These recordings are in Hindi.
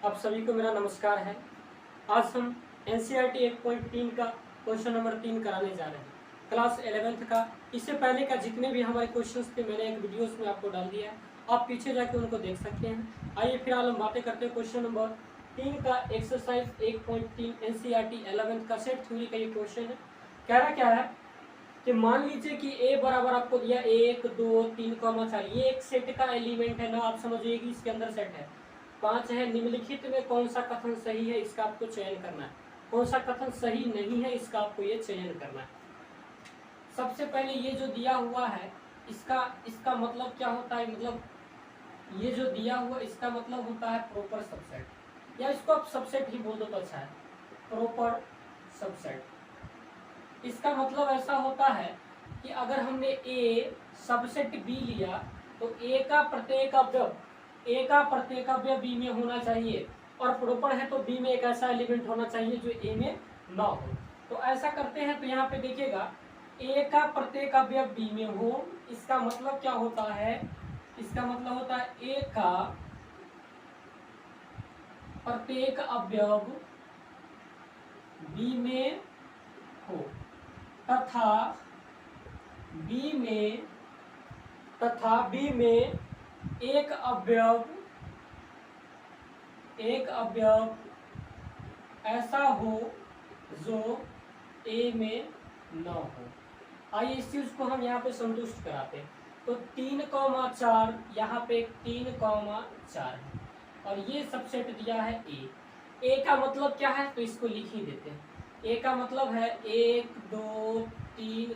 आप सभी को मेरा नमस्कार है। आज हम एनसीईआरटी 1.3 का क्वेश्चन नंबर 3 कराने जा रहे हैं, क्लास 11th का। इससे पहले का जितने भी हमारे क्वेश्चंस थे मैंने एक वीडियोस में आपको डाल दिया है, आप पीछे जाके उनको देख सकते हैं। आइए फिलहाल हम बातें करते हैं क्वेश्चन नंबर 3 का। एक्सरसाइज 1.3 एनसीईआरटी 11th का सेट थ्योरी का ये क्वेश्चन है। कह रहा क्या है कि मान लीजिए कि ए बराबर आपको दिया 1 2 3 4, ये एक सेट का एलिमेंट है ना। आप समझिए कि इसके अंदर सेट है 5 है। निम्नलिखित में कौन सा कथन सही है, इसका आपको चयन करना है। कौन सा कथन सही नहीं है, इसका आपको ये चयन करना है। सबसे पहले ये जो दिया हुआ है इसका मतलब क्या होता है, मतलब ये जो दिया हुआ इसका मतलब होता है प्रॉपर सबसेट, या इसको आप सबसेट ही बोल दो तो अच्छा है, प्रॉपर सबसेट। इसका मतलब ऐसा होता है कि अगर हमने ए सबसेट बी लिया तो ए का प्रत्येक अवयव बी में होना चाहिए, और प्रॉपर है तो बी में एक ऐसा एलिमेंट होना चाहिए जो ए में ना हो। तो ऐसा करते हैं तो यहाँ पे देखिएगा ए का प्रत्येक अवयव बी में हो, इसका मतलब क्या होता है, इसका मतलब होता है ए का प्रत्येक अवयव बी में हो तथा बी में एक अवयव ऐसा हो जो ए में न हो। आइए इस चीज को हम यहाँ पे संतुष्ट कराते हैं। तो 3,4 यहाँ पे 3,4 है और ये सबसेट दिया है ए का मतलब क्या है तो इसको लिख ही देते हैं। ए का मतलब है 1 2 3,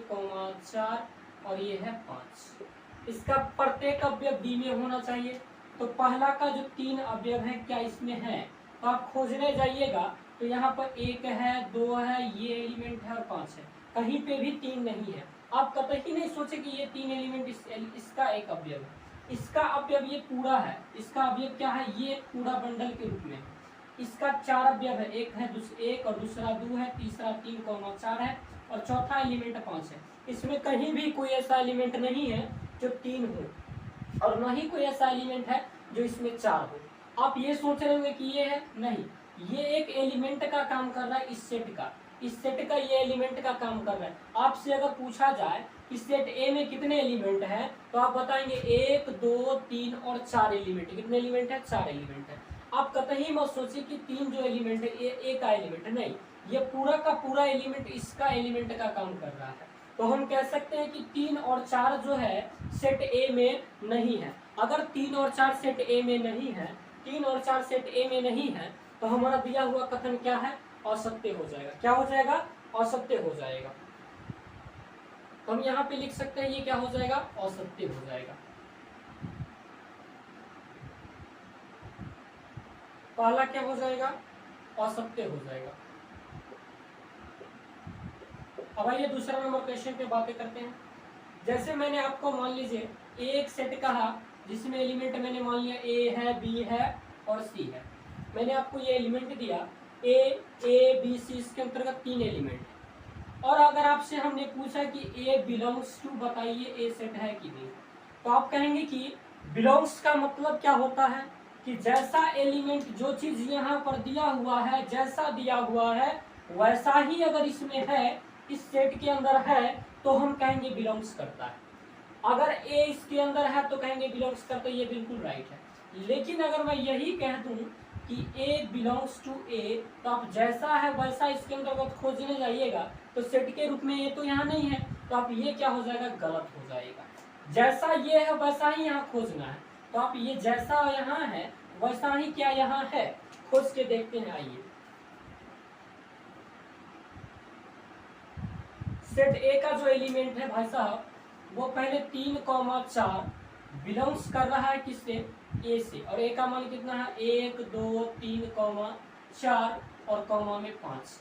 4 और ये है 5। इसका प्रत्येक अवयव बी में होना चाहिए। तो पहला का जो 3 अवयव है क्या इसमें है, तो आप खोजने जाइएगा तो यहाँ पर 1 है 2 है, ये एलिमेंट है और 5 है, कहीं पे भी 3 नहीं है। आप कतई नहीं सोचे कि ये 3 एलिमेंट इसका एक अवयव है। इसका अवयव ये पूरा है, इसका अवयव क्या है, ये पूरा बंडल के रूप में। इसका 4 अवयव है, एक और दूसरा 2 है, तीसरा 3, 4 है और चौथा एलिमेंट 5 है। इसमें कहीं भी कोई ऐसा एलिमेंट नहीं है जो 3 हो और न ही कोई ऐसा एलिमेंट है जो इसमें 4 हो। आप ये सोच रहे होंगे कि ये है, नहीं, ये एक एलिमेंट का काम कर रहा है। इस सेट का ये एलिमेंट का काम कर रहा है। आपसे अगर पूछा जाए कि सेट ए में कितने एलिमेंट हैं तो आप बताएंगे 1 2 3 और 4 एलिमेंट। कितने एलिमेंट है, 4 एलिमेंट है। आप कतई मत सोचिए कि 3 जो एलिमेंट है ये ए का एलिमेंट है, नहीं, ये पूरा का पूरा एलिमेंट इसका एलिमेंट का काम कर रहा है। तो हम कह सकते हैं कि 3 और 4 जो है सेट ए में नहीं है। अगर 3 और 4 सेट ए में नहीं है, 3 और 4 सेट ए में नहीं है तो हमारा दिया हुआ कथन क्या है, असत्य हो जाएगा। क्या हो जाएगा, असत्य हो जाएगा। तो हम यहाँ पे लिख सकते हैं ये क्या हो जाएगा, असत्य हो जाएगा। पहला क्या हो जाएगा, असत्य हो जाएगा। अब आइए दूसरा नंबर क्वेश्चन पे बातें करते हैं। जैसे मैंने आपको मान लीजिए एक सेट कहा जिसमें एलिमेंट मैंने मान लिया ए है, बी है और सी है। मैंने आपको ये एलिमेंट दिया ए बी सी, इसके अंतर्गत 3 एलिमेंट है। और अगर आपसे हमने पूछा कि ए बिलोंग्स टू, बताइए ए सेट है कि नहीं, तो आप कहेंगे कि बिलोंग्स का मतलब क्या होता है कि जैसा एलिमेंट, जो चीज यहाँ पर दिया हुआ है, जैसा दिया हुआ है वैसा ही अगर इसमें है, इस सेट के अंदर है तो हम कहेंगे बिलोंग्स करता है। अगर ए इसके अंदर है तो कहेंगे बिलोंग्स करता है, ये बिल्कुल राइट है। लेकिन अगर मैं यही कह दूं कि ए बिलोंग्स टू ए, तो आप जैसा है वैसा इसके अंतर्गत खोजने जाइएगा तो सेट के रूप में ये तो यहाँ नहीं है, तो आप ये क्या हो जाएगा, गलत हो जाएगा। जैसा ये है वैसा ही यहाँ खोजना है, तो आप ये जैसा यहाँ है वैसा ही क्या यहाँ है, खोज के देखते हैं। आइए सेट ए का जो एलिमेंट है भाई साहब, वो पहले 3,4 बिलोंग्स कर रहा है किससे, ए से, और ए का मान कितना है 1 2 3, 4 और कॉमा में 5।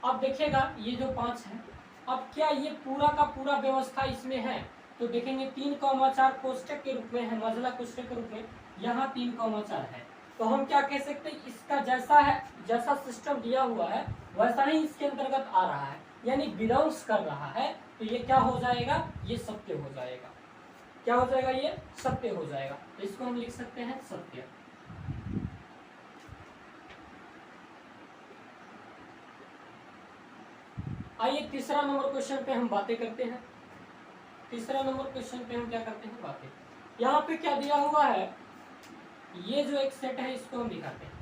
अब देखिएगा ये जो 5 है, अब क्या ये पूरा का पूरा व्यवस्था इसमें है, तो देखेंगे 3,4 कोष्टक के रूप में है, मजला कोष्टक के रूप में, यहाँ 3,4 है। तो हम क्या कह सकते हैं, इसका जैसा है, जैसा सिस्टम दिया हुआ है वैसा ही इसके अंतर्गत आ रहा है, यानी बिलोंग्स कर रहा है। तो ये क्या हो जाएगा, ये सत्य हो जाएगा। क्या हो जाएगा, ये सत्य हो जाएगा। तो इसको हम लिख सकते हैं सत्य। आइए तीसरा नंबर क्वेश्चन पे हम बातें करते हैं। तीसरा नंबर क्वेश्चन पे हम क्या करते हैं, बातें। यहाँ पे क्या दिया हुआ है, ये जो एक सेट है इसको हम दिखाते हैं।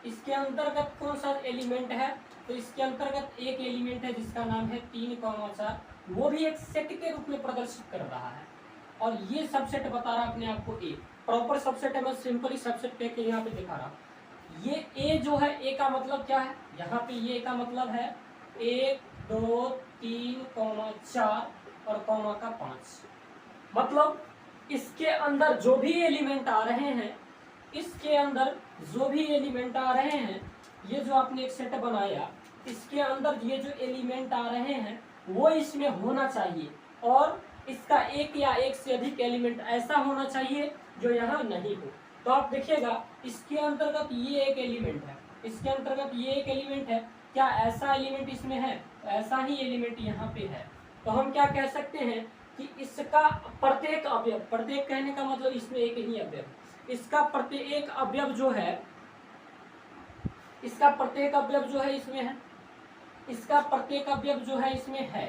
इसके अंतर्गत कौन सा एलिमेंट है, तो इसके अंतर्गत एक एलिमेंट है जिसका नाम है 3,4, वो भी एक सेट के रूप में प्रदर्शित कर रहा है और ये सबसेट बता रहा है अपने आप को ए। प्रॉपर सबसेट है, मैं सिंपली सबसेट कह के यहाँ पे दिखा रहा हूँ। ये ए जो है, ए का मतलब क्या है, यहाँ पे ये का मतलब है 1 2 3 4 और कॉमा का 5। मतलब इसके अंदर जो भी एलिमेंट आ रहे हैं, इसके अंदर जो भी एलिमेंट आ रहे हैं, ये जो आपने एक सेट बनाया, इसके अंदर ये जो एलिमेंट आ रहे हैं वो इसमें होना चाहिए और इसका एक या एक से अधिक एलिमेंट ऐसा होना चाहिए जो यहाँ नहीं हो। तो आप देखिएगा इसके अंतर्गत ये एक एलिमेंट है, इसके अंतर्गत ये एक एलिमेंट है, क्या ऐसा एलिमेंट इसमें है, ऐसा ही एलिमेंट यहाँ पे है। तो हम क्या कह सकते हैं कि इसका प्रत्येक अवयव, प्रत्येक कहने का मतलब इसमें एक ही अवयव, इसका प्रत्येक अवयव जो है, इसका प्रत्येक अवयव जो है इसमें है, इसका प्रत्येक अवयव जो है इसमें है,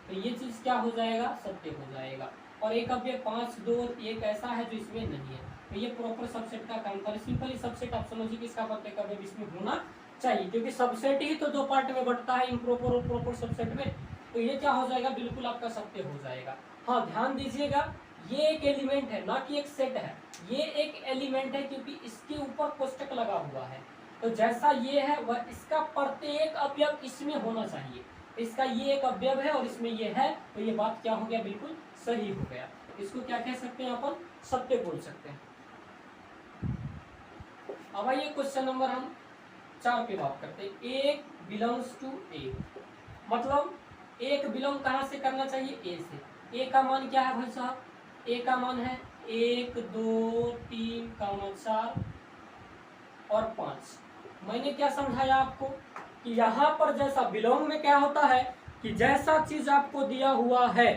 तो ये चीज क्या हो जाएगा, सत्य हो जाएगा। और एक अवयव 5 2 1 ऐसा है जो इसमें नहीं है, तो ये प्रॉपर सबसेट का काम करे। सिंपली सबसेट आप समझिए कि इसका प्रत्येक अवयव इसमें होना चाहिए, क्योंकि सबसेट ही तो दो पार्ट में बढ़ता है, इम्प्रॉपर और प्रॉपर सबसेट में। तो ये क्या हो जाएगा, बिल्कुल आपका सत्य हो जाएगा। हाँ ध्यान दीजिएगा, ये एक एलिमेंट है, ना कि एक सेट है, ये एक एलिमेंट है क्योंकि इसके ऊपर कोष्टक लगा हुआ है। तो जैसा ये है वह इसका प्रत्येक अवयव इसमें होना चाहिए। इसका ये एक अवयव है और इसमें ये है, तो ये बात क्या हो गया, बिल्कुल सही हो गया। इसको क्या कह सकते हैं अपन, सत्य बोल सकते हैं। अब आइए क्वेश्चन नंबर हम 4 पे बात करते हैं। एक बिलोंग्स टू ए, मतलब एक बिलोंग कहाँ से करना चाहिए, ए से। ए का मान क्या है भाई साहब, ए का मान है 1 2 3 4 और 5। मैंने क्या समझाया आपको कि यहाँ पर जैसा बिलोंग में क्या होता है कि जैसा चीज आपको दिया हुआ है,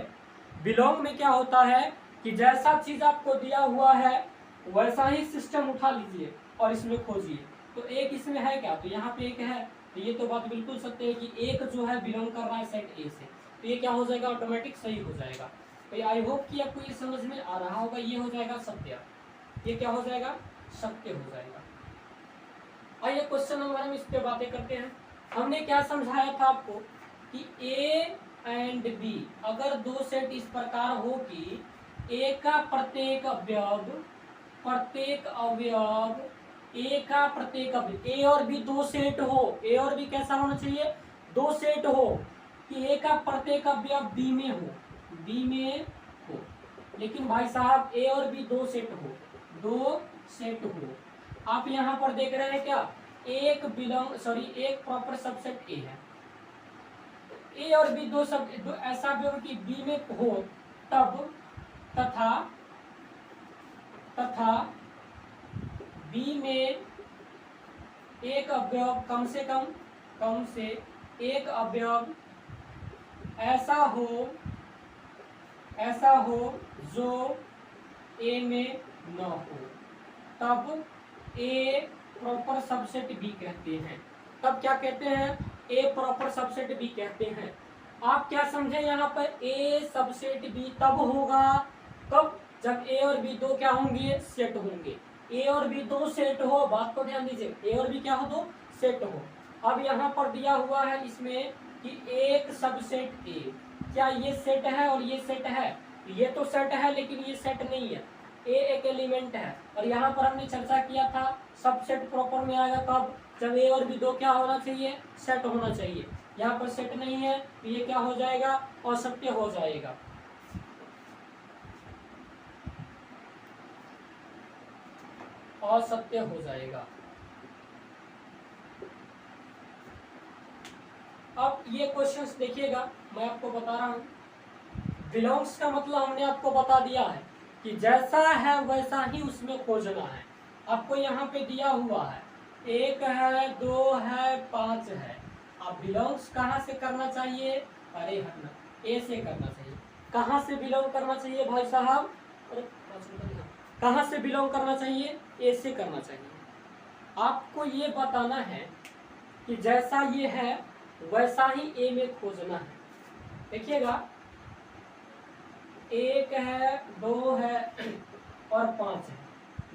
बिलोंग में क्या होता है कि जैसा चीज आपको दिया हुआ है वैसा ही सिस्टम उठा लीजिए और इसमें खोजिए। तो एक इसमें है क्या, तो यहाँ पे एक है, तो ये तो बात बिल्कुल सत्य है कि एक जो है बिलोंग कर रहा है सेट ए से, तो ये क्या हो जाएगा, ऑटोमेटिक सही हो जाएगा। तो आई होप कि आपको ये समझ में आ रहा होगा, ये हो जाएगा सत्य, ये क्या हो जाएगा, सत्य हो जाएगा। आइए क्वेश्चन नंबर हम इस पे बातें करते हैं। हमने क्या समझाया था आपको कि ए एंड बी अगर दो सेट इस प्रकार हो कि ए का प्रत्येक अवयव ए का प्रत्येक अवयव, ए और बी दो सेट हो, ए और बी कैसा होना चाहिए, दो सेट हो कि ए का प्रत्येक अवयव बी में हो, लेकिन भाई साहब ए और बी दो सेट हो। आप यहाँ पर देख रहे हैं क्या, एक प्रॉपर सबसेट ए है, ए और बी दो ऐसा भी हो कि बी में हो तब तथा बी में एक अवयव कम से एक अवयव ऐसा हो जो ए में न हो, तब ए प्रॉपर सबसेट बी कहते हैं। तब क्या कहते हैं, ए प्रॉपर सबसेट बी कहते हैं। आप क्या समझे यहाँ पर, ए सबसेट बी तब होगा कब, जब ए और बी दो क्या होंगे, सेट होंगे। ए और बी दो सेट हो, बात को ध्यान दीजिए, ए और बी क्या हो, दो सेट हो। अब यहाँ पर दिया हुआ है इसमें कि एक सबसेट ए, क्या ये सेट है और ये सेट है, ये तो सेट है लेकिन ये सेट नहीं है, ए एक एलिमेंट है। और यहाँ पर हमने चर्चा किया था सबसेट प्रॉपर में आएगा कब, जब ए और बी दो क्या होना चाहिए, सेट होना चाहिए। यहाँ पर सेट नहीं है तो ये क्या हो जाएगा, असत्य हो जाएगा। असत्य हो जाएगा। अब ये क्वेश्चंस देखिएगा, मैं आपको बता रहा हूँ। बिलोंग्स का मतलब हमने आपको बता दिया है कि जैसा है वैसा ही उसमें खोजना है। आपको यहाँ पे दिया हुआ है 1 है 2 है 5 है, अब बिलोंग्स कहाँ से करना चाहिए, अरे हटना, ए से करना चाहिए। कहाँ से बिलोंग करना चाहिए भाई साहब, अरे कहाँ से बिलोंग करना चाहिए, ए से करना चाहिए। आपको ये बताना है कि जैसा ये है वैसा ही ए में खोजना है। देखिएगा, एक है, दो है और पांच है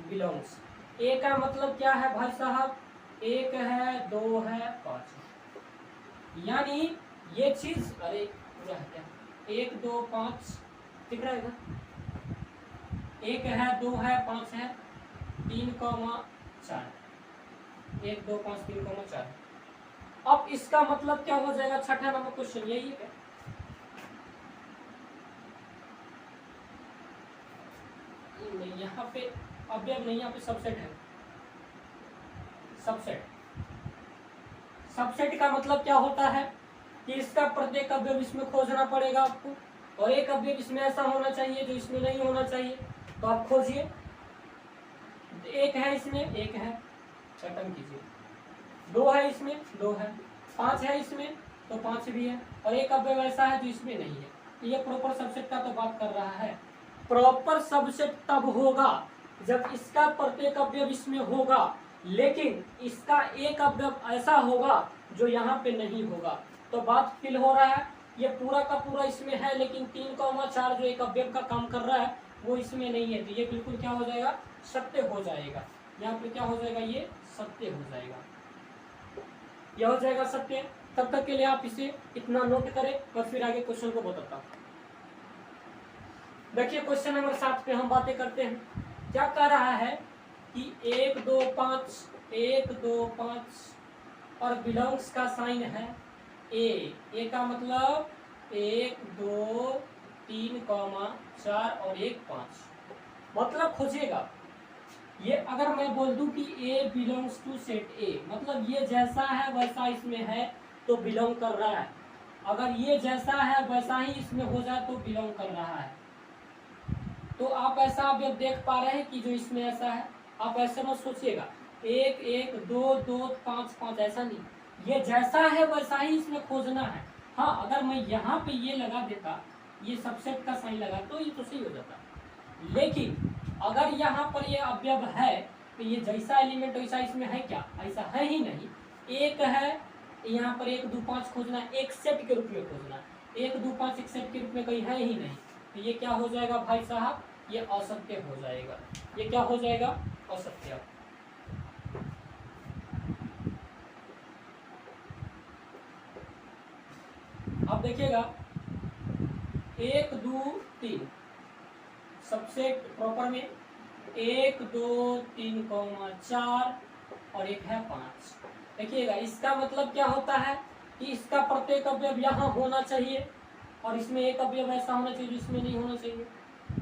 बिलोंग्स। ए का मतलब क्या है भाई साहब, एक है, दो है, पांच है, यानी ये चीज, अरे पूरा है क्या, एक दो पांच दिख रहा है ना, एक है, दो है, पांच है, 3,4, 1 2 5 3,4। अब इसका मतलब क्या हो जाएगा, छठा नंबर क्वेश्चन यही है। यहाँ पे अवयव नहीं, यहाँ पे सबसेट है। सबसेट, सबसेट का मतलब क्या होता है कि इसका प्रत्येक अवयव इसमें खोजना पड़ेगा आपको, और एक अवयव इसमें ऐसा होना चाहिए जो इसमें नहीं होना चाहिए, तो आप खोजिए। एक है इसमें, एक है, खत्म कीजिए। दो है इसमें, दो है। पांच है इसमें, तो पांच भी है, और एक अवयव ऐसा है जो इसमें नहीं है। तो ये प्रॉपर सबसेट का तो बात कर रहा है। प्रॉपर सबसेट तब होगा जब इसका प्रत्येक अवयव इसमें होगा, लेकिन इसका एक अवयव ऐसा होगा जो यहाँ पे नहीं होगा। तो बात फिल हो रहा है, ये पूरा का पूरा इसमें है, लेकिन 3,4 जो एक अवयव का काम कर रहा है वो इसमें नहीं है, तो ये बिल्कुल क्या हो जाएगा, सत्य हो जाएगा। यहाँ पे क्या हो जाएगा, ये सत्य हो जाएगा, यह हो जाएगा सत्य। तब तक के लिए आप इसे इतना नोट करें और फिर आगे क्वेश्चन को बताता हूँ। देखिए क्वेश्चन नंबर 7 पे हम बातें करते हैं। क्या कह रहा है कि 1 2 5 1 2 5 और बिलोंग्स का साइन है ए का मतलब 1 2 3, 4 और 1 5, मतलब खोजिएगा। ये अगर मैं बोल दूं कि ए बिलोंग्स टू सेट ए, मतलब ये जैसा है वैसा इसमें है तो बिलोंग कर रहा है। अगर ये जैसा है वैसा ही इसमें हो जाए तो बिलोंग कर रहा है। तो आप ऐसा अब देख पा रहे हैं कि जो इसमें ऐसा है, आप ऐसे मत सोचिएगा 1 1 2 2 5 5, ऐसा नहीं, ये जैसा है वैसा ही इसमें खोजना है। हाँ, अगर मैं यहाँ पे ये लगा देता, ये सबसेट का साइन लगा, तो ये तो सही हो जाता। लेकिन अगर यहाँ पर ये अवयव है तो ये जैसा एलिमेंट वैसा इसमें है क्या, ऐसा है ही नहीं। एक है, यहाँ पर 1 2 5 खोजना, एक सेट के रूप में खोजना, 1 2 5 एक सेट के रूप में कहीं है ही नहीं, तो ये क्या हो जाएगा भाई साहब, ये असत्य हो जाएगा। ये क्या हो जाएगा, असत्य। अब देखिएगा 1 2 3 सबसेट प्रॉपर में 1 2 3, 4 और एक है 5। देखिएगा इसका मतलब क्या होता है कि इसका प्रत्येक अवयव यहाँ होना चाहिए और इसमें एक अवयव ऐसा होना चाहिए जो इसमें नहीं होना चाहिए।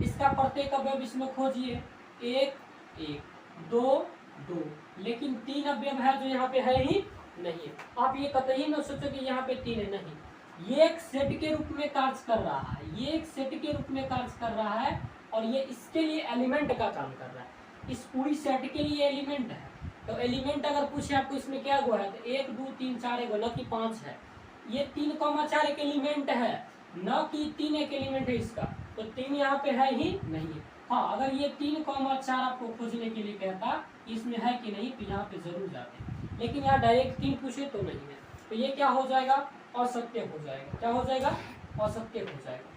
इसका प्रत्येक अवयव इसमें खोजिए, 1 1 2 2, लेकिन 3 अवयव है जो यहाँ पे है ही नहीं। आप ये कतई न सोचो कि यहाँ पे 3 है, नहीं, ये एक सेट के रूप में कार्य कर रहा है, ये एक सेट के रूप में कार्य कर रहा है और ये इसके लिए एलिमेंट का काम कर रहा है। इस पूरी सेट के लिए एलिमेंट है। तो एलिमेंट अगर पूछे आपको इसमें क्या गो है, तो 1 2 3 4 एगो, न कि 5 है। ये 3, 4 एक एलिमेंट है, न कि 3 एक एलिमेंट है इसका, तो 3 यहाँ पे है ही नहीं। हाँ, अगर ये 3, 4 आपको खोजने के लिए कहता इसमें है कि नहीं, तो यहाँ पे जरूर जाते, लेकिन यहाँ डायरेक्ट 3 पूछे तो नहीं है, तो ये क्या हो जाएगा, असत्य हो जाएगा। क्या हो जाएगा, असत्य हो जाएगा।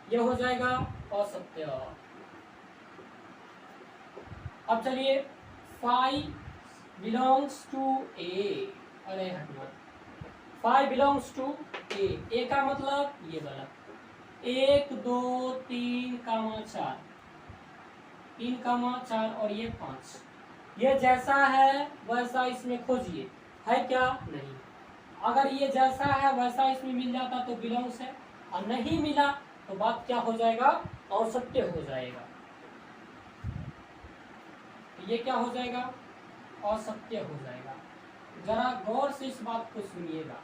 ये हो जाएगा असत्य। अब चलिए 5 बिलोंग्स टू ए, अरे हटना, 5 बिलोंग्स टू ए का मतलब ये वाला 1 2 3, 4, 3, 4 और ये 5, ये जैसा है वैसा इसमें खोजिए, है क्या, नहीं। अगर ये जैसा है वैसा इसमें मिल जाता तो बिलोंग्स है, और नहीं मिला तो बात क्या हो जाएगा, असत्य हो जाएगा। ये क्या हो जाएगा, असत्य हो जाएगा। जरा गौर से इस बात को सुनिएगा।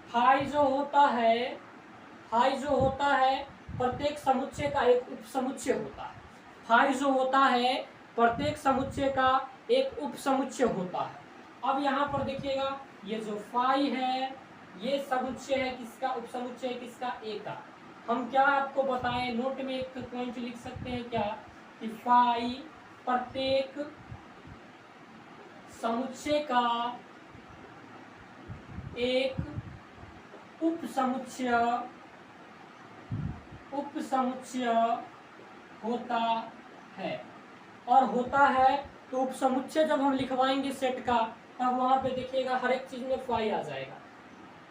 फाई जो होता है, फाई जो होता है प्रत्येक समुच्चय का एक उप समुच्चय होता है। फाई जो होता है प्रत्येक समुच्चय का एक उप समुच्चय होता है। अब यहाँ पर देखिएगा, ये जो फाई है ये समुच्चय है किसका, उप समुच्चय है किसका, ए का। हम क्या आपको बताएं, नोट में एक पॉइंट लिख सकते हैं क्या, कि फाई प्रत्येक समुच्चय का एक उपसमुच्चय होता है। और होता है तो उपसमुच्चय जब हम लिखवाएंगे सेट का, तब वहां पे देखिएगा हर एक चीज में फाई आ जाएगा।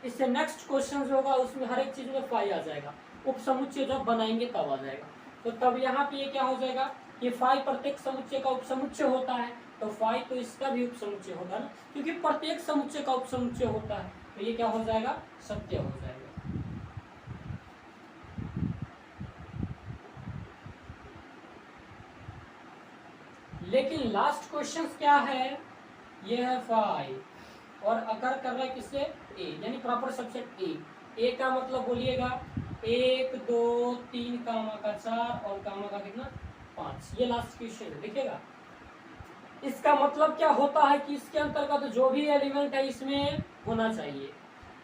इससे नेक्स्ट क्वेश्चन जो होगा उसमें हर एक चीज में फाई आ जाएगा। उपसमुच्चय जब बनाएंगे तब आ जाएगा। तो तब यहाँ पे ये क्या हो जाएगा कि फाई प्रत्येक समुच्चय का उपसमुच्चय होता है, तो फाई तो इसका भी उपसमुच्चय होगा ना, क्योंकि प्रत्येक समुच्चय का उपसमुच्चय होता है, तो ये क्या हो जाएगा, सत्य हो जाएगा। लेकिन लास्ट क्वेश्चन क्या है, ये है फाइव और अकर कर रहा है किससे, ए, यानी प्रॉपर सबसेट ए का मतलब बोलिएगा 1 2 3 कामा का 4 और कामा का कितना 5। ये लास्ट क्वेश्चन है, देखिएगा। इसका मतलब क्या होता है कि इसके अंतर्गत जो भी एलिमेंट है इसमें होना चाहिए,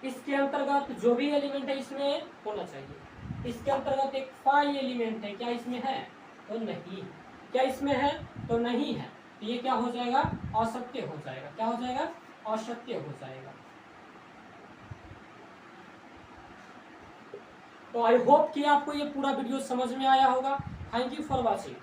इसके अंतर्गत जो भी एलिमेंट है इसमें होना चाहिए। इसके अंतर्गत एक फाई एलिमेंट है, क्या इसमें है, तो नहीं। क्या इसमें है, तो नहीं है, तो ये क्या हो जाएगा, असत्य हो जाएगा। क्या हो जाएगा, असत्य हो जाएगा। तो आई होप कि आपको ये पूरा वीडियो समझ में आया होगा। Thank you for watching.